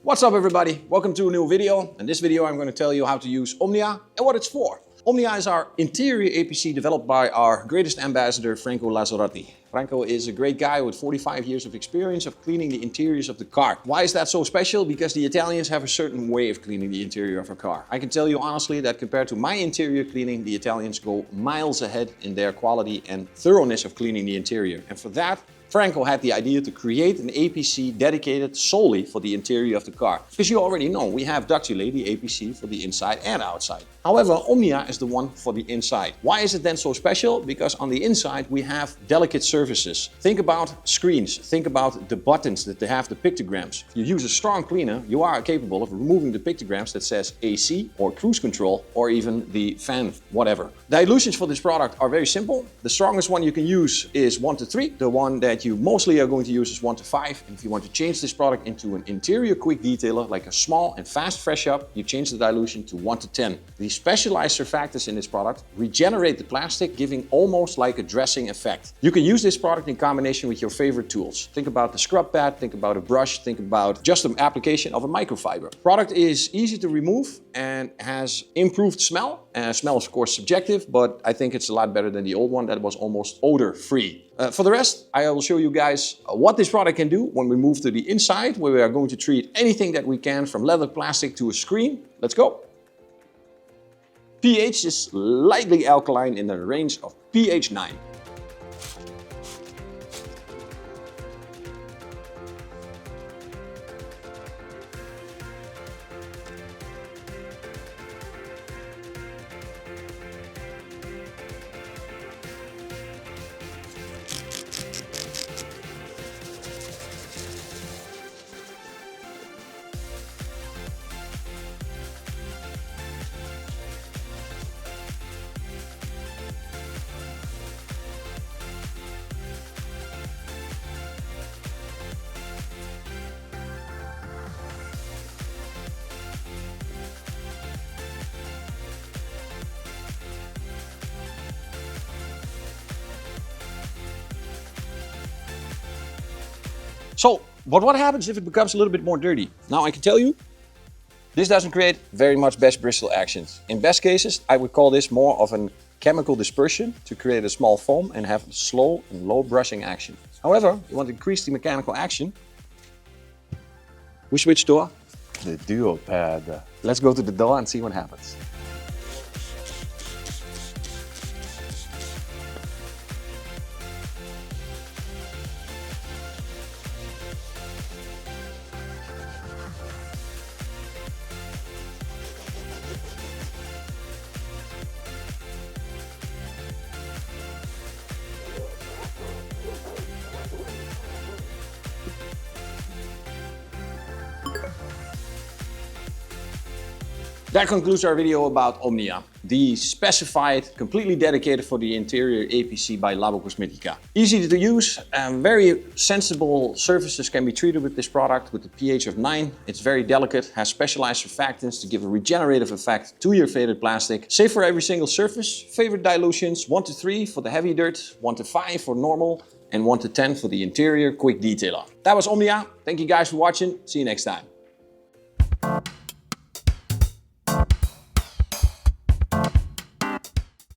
What's up everybody? Welcome to a new video. In this video I'm going to tell you how to use Omnia and what it's for. Omnia is our interior APC developed by our greatest ambassador, Franco Lazzarotti. Franco is a great guy with 45 years of experience of cleaning the interiors of the car. Why is that so special? Because the Italians have a certain way of cleaning the interior of a car. I can tell you honestly that compared to my interior cleaning, the Italians go miles ahead in their quality and thoroughness of cleaning the interior. And for that, Franco had the idea to create an APC dedicated solely for the interior of the car. Because you already know, we have Ductile, the APC for the inside and outside. However, Omnia is the one for the inside. Why is it then so special? Because on the inside we have delicate surfaces. Think about screens, think about the buttons that they have the pictograms. If you use a strong cleaner, you are capable of removing the pictograms that says AC or cruise control or even the fan, whatever. Dilutions for this product are very simple. The strongest one you can use is 1 to 3. The one that you mostly are going to use is 1 to 5. And if you want to change this product into an interior quick detailer, like a small and fast fresh up, you change the dilution to 1 to 10. The specialized surfactants in this product regenerate the plastic, giving almost like a dressing effect. You can use this product in combination with your favorite tools. Think about the scrub pad, think about a brush, think about just an application of a microfiber. Product is easy to remove and has improved smell. Smell is of course subjective, but I think it's a lot better than the old one that was almost odor free. For the rest, I will show you guys what this product can do when we move to the inside, where we are going to treat anything that we can from leather, plastic to a screen. Let's go. pH is lightly alkaline in the range of pH 9. But what happens if it becomes a little bit more dirty? Now I can tell you, this doesn't create very much best bristle actions. In best cases, I would call this more of a chemical dispersion to create a small foam and have a slow and low brushing action. However, you want to increase the mechanical action. We switch to the duo pad. Let's go to the door and see what happens. That concludes our video about Omnia, the specified, completely dedicated for the interior APC by Labo Cosmetica. Easy to use, very sensible surfaces can be treated with this product with a pH of 9. It's very delicate, has specialized surfactants to give a regenerative effect to your faded plastic. Safe for every single surface. Favorite dilutions, 1 to 3 for the heavy dirt, 1 to 5 for normal, and 1 to 10 for the interior quick detailer. That was Omnia. Thank you guys for watching. See you next time.